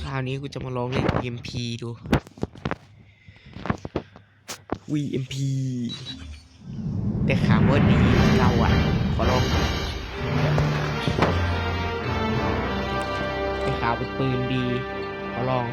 คราวนี้กูจะมาลองเล่น VMP ดู VMP แต่ข่าวว่าดีเราอ่ะขอลองแต่ข่าวเป็นปืนดีขอลอง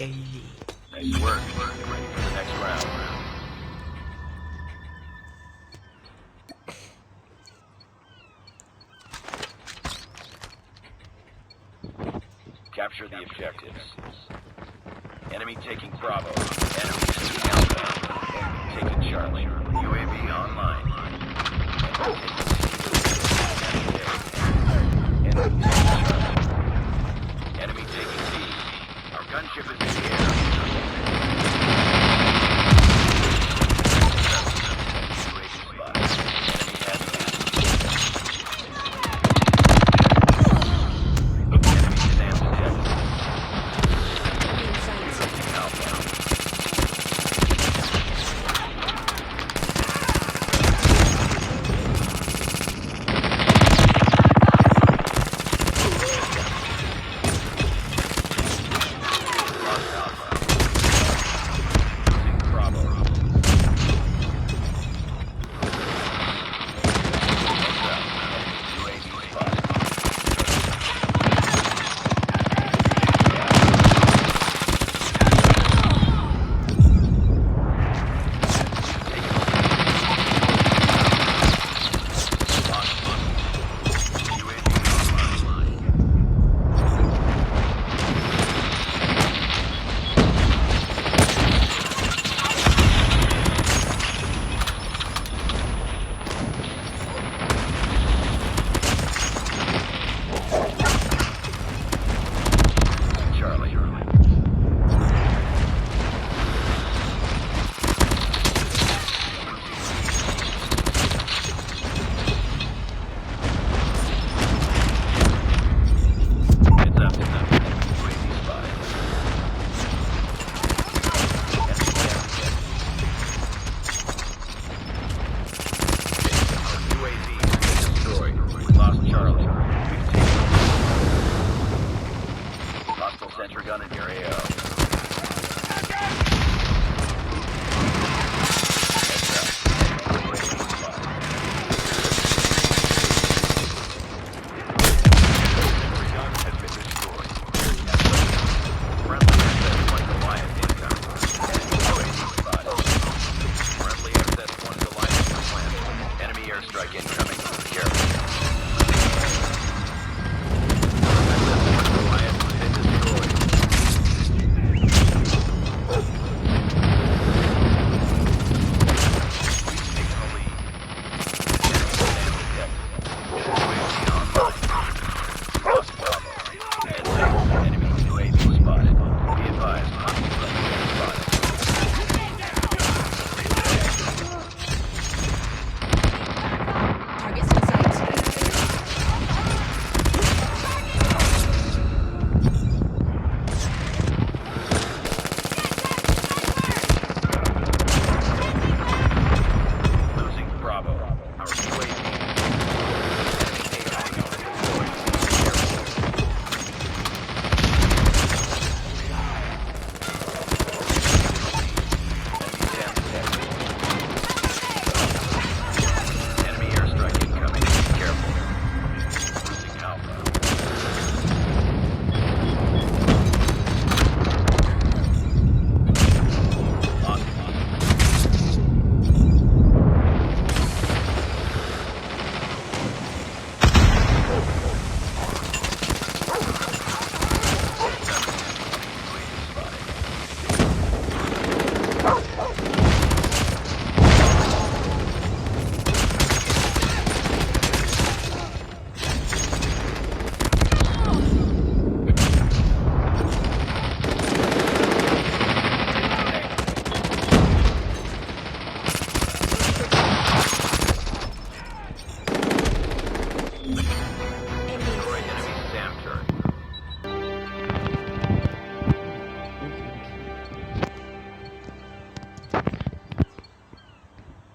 จี Nice work. Ready for the next round. Capture the objectives. Enemy taking Bravo. Enemy taking Alpha. Enemy taking Charlie. UAV online. Enemy taking Charlie. Enemy taking B. Our gunship is in the air. Sentry gun in your AO.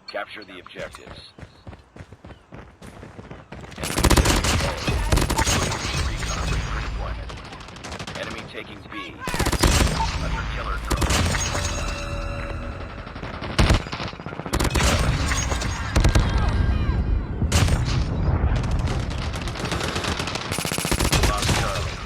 Capture the objectives. Enemy taking B. Under killer drone. Lost Charlie.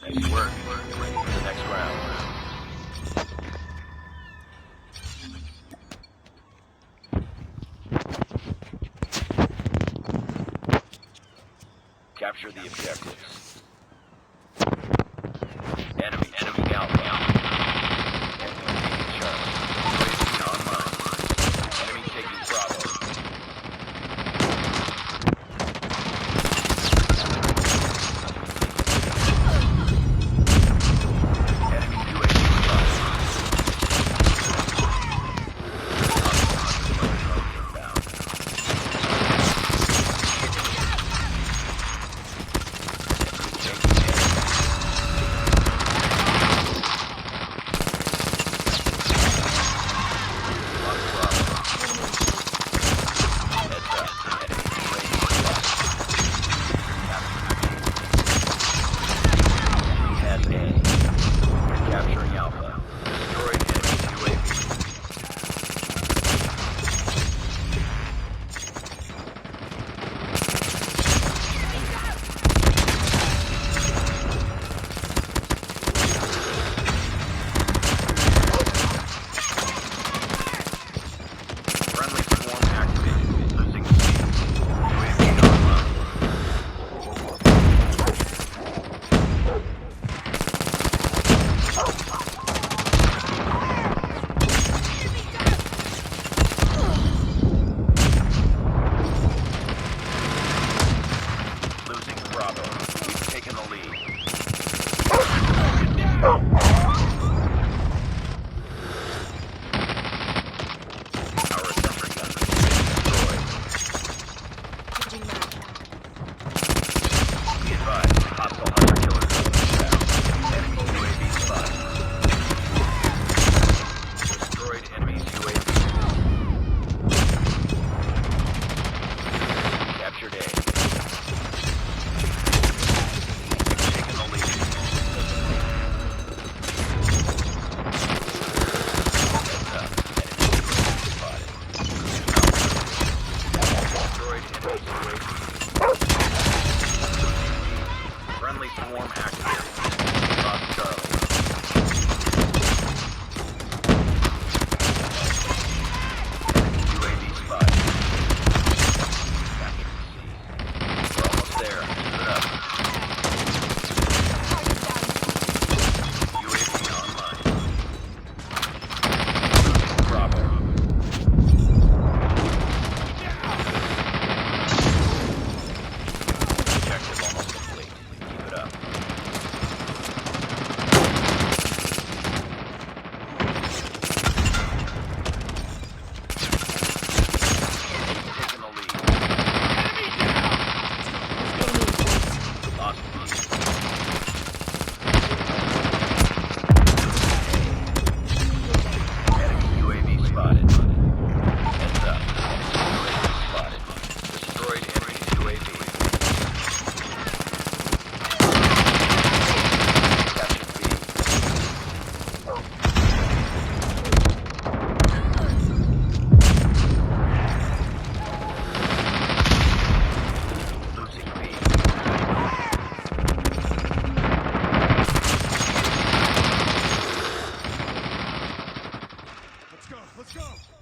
Nice work. Ready for the next round. Capture the objectives. Enemy Alpha. Enemy taking Charlie. UAV online. Enemy taking Bravo. Enemy UAV spotted. Inbound. Capturing Alpha. Destroyed enemy UAV. Friendly swarm activated. Losing speed. UAV online. Losing Bravo. We've taken the lead. Our sentry gun is destroyed. Be advised, hostile hunter-killer drone inbound. Enemy UAV spotted. Destroyed enemy's UAV. Captured A. Taking the lead. Heads up. Enemy UAV spotted. Destroyed enemy's UAV. Friendly swarm activated. Lost Charlie. Enemy UAV spotted. Captured C. We're almost there. Keep it up. UAV online. Bravo. Objective almost complete. Keep it up. Taking the lead. Lost B. Enemy UAV spotted. Heads up. Enemy UAV spotted. Destroyed enemy UAV. Captured B. Losing B. Let's go.